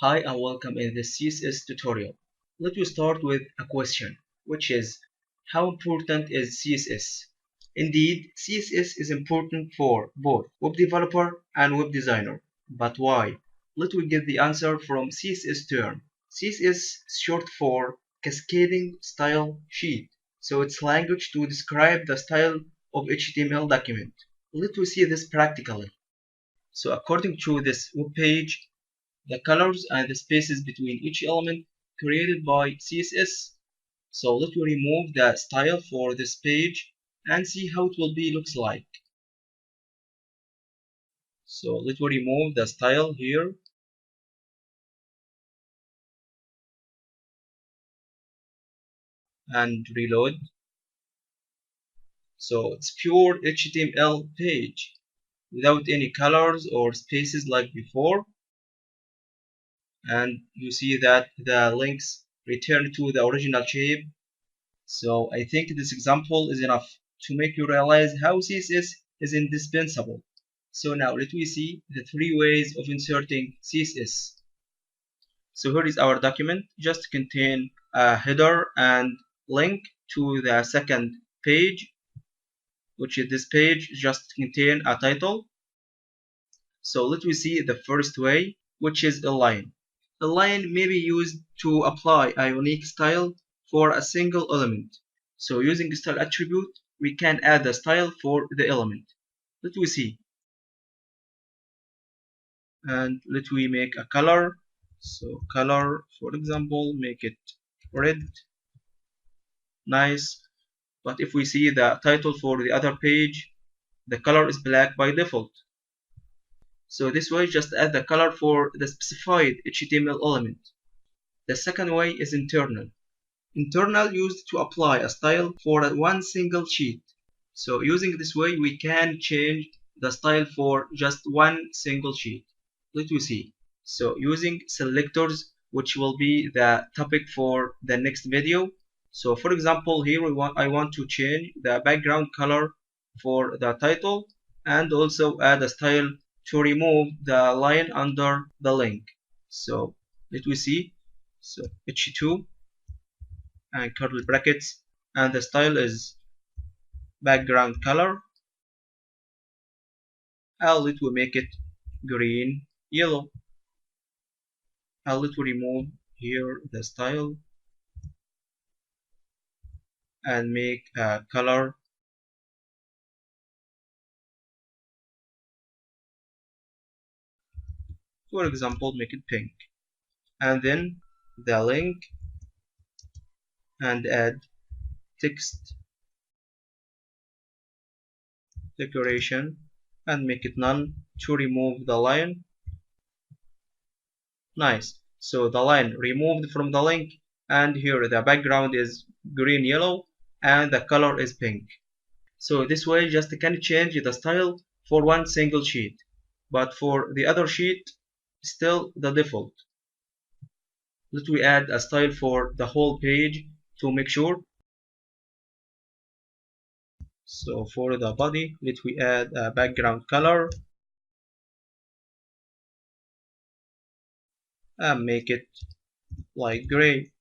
Hi and welcome in this CSS tutorial. Let me start with a question, which is how important is CSS? Indeed, CSS is important for both web developer and web designer. But why? Let me get the answer from CSS term. CSS is short for Cascading Style Sheet. So it's language to describe the style of HTML document. Let me see this practically. So according to this web page, the colors and the spaces between each element created by CSS. So let me remove the style for this page and see how it will be looks like. So let me remove the style here and reload. So it's pure HTML page without any colors or spaces like before. And you see that the links return to the original shape. So I think this example is enough to make you realize how CSS is indispensable. So now let me see the three ways of inserting CSS. So here is our document, just contain a header and link to the second page, which is this page just contain a title. So let me see the first way, which is align. Align may be used to apply a unique style for a single element. So using style attribute, we can add a style for the element. Let me see. And let me make a color. So color, for example, make it red. Nice. But if we see the title for the other page, the color is black by default. So this way, just add the color for the specified HTML element. The second way is internal. Internal used to apply a style for one single sheet. So using this way, we can change the style for just one single sheet. Let me see. So using selectors, which will be the topic for the next video. So for example, here I want to change the background color for the title and also add a style to remove the line under the link. So let me see. So h2 and curly brackets, and the style is background color, and it will make it green yellow, and it will remove here the style and make a color, for example make it pink, and then the link and add text decoration and make it none to remove the line. Nice. So the line removed from the link, and here the background is green yellow and the color is pink. So this way just can change the style for one single sheet, but for the other sheet still the default. Let me add a style for the whole page to make sure. So for the body, let me add a background color and make it light gray.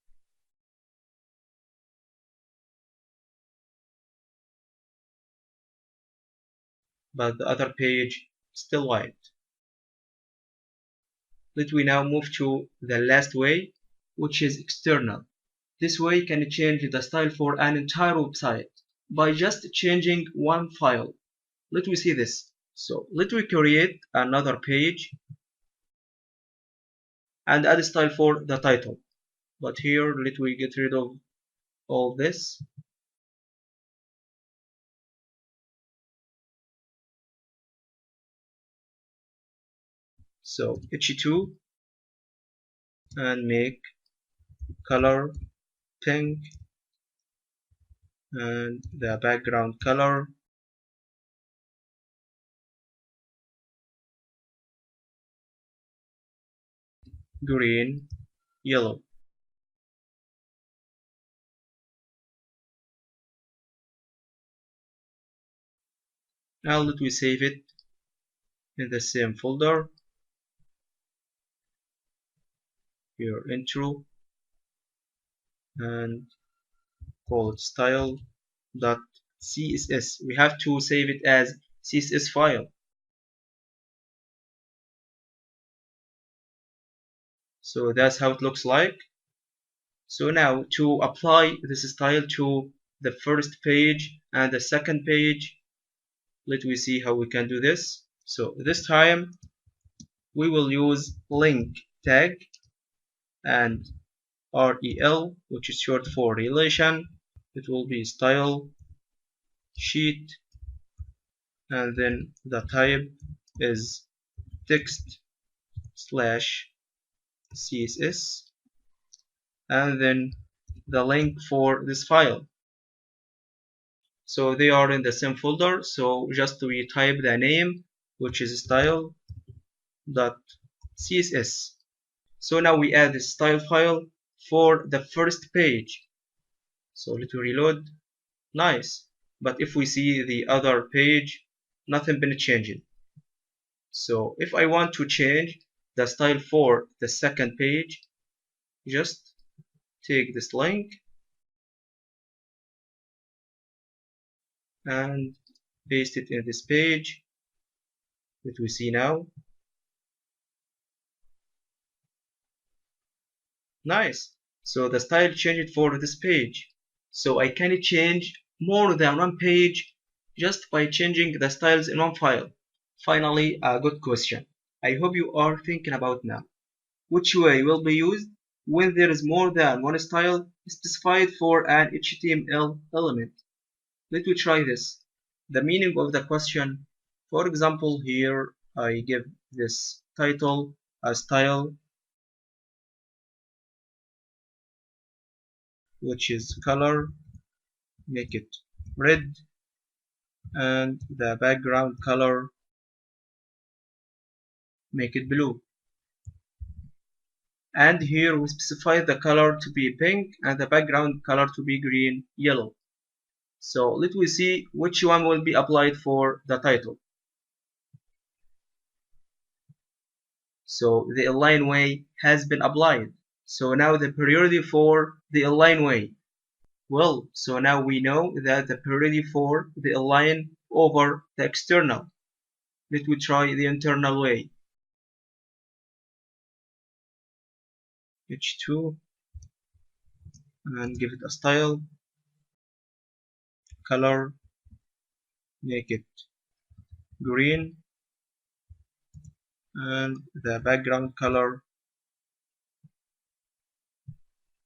But the other page still white. Let me now move to the last way, which is external. This way you can change the style for an entire website by just changing one file. Let me see this. So let me create another page and add a style for the title. But here let me get rid of all this. So h2 and make color pink and the background color green yellow. Now let me save it in the same folder. here intro and call it style.css. We have to save it as CSS file. So that's how it looks like. So now to apply this style to the first page and the second page, let me see how we can do this. So this time we will use link tag and rel, which is short for relation. It will be style sheet, and then the type is text slash css, and then the link for this file. So they are in the same folder, so just we type the name, which is style.css. So now we add the style file for the first page. So let me reload. Nice. But if we see the other page, nothing been changed. So if I want to change the style for the second page, just take this link and paste it in this page that we see now. Nice. So the style changed for this page. So I can change more than one page just by changing the styles in one file. Finally, a good question. I hope you are thinking about now. Which way will be used when there is more than one style specified for an HTML element? Let me try this. The meaning of the question, for example, here I give this title a style which is color, make it red, and the background color, make it blue. And here we specify the color to be pink and the background color to be green, yellow. So let me see which one will be applied for the title. So the align way has been applied. So now the priority for the align way. Well, so now we know that the priority for the align over the external. Let me try the internal way. H2 and give it a style, color, make it green, and the background color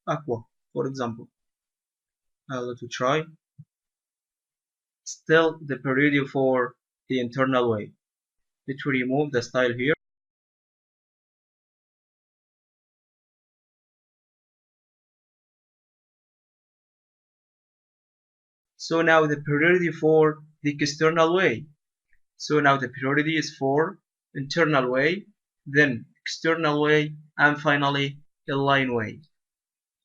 aqua, for example. Now let me try. Still the priority for the internal way. Let me remove the style here. So now the priority for the external way. So now the priority is for internal way, then external way, and finally align way.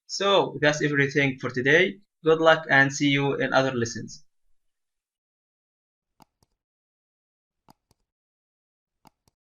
So that's everything for today. Good luck and see you in other lessons.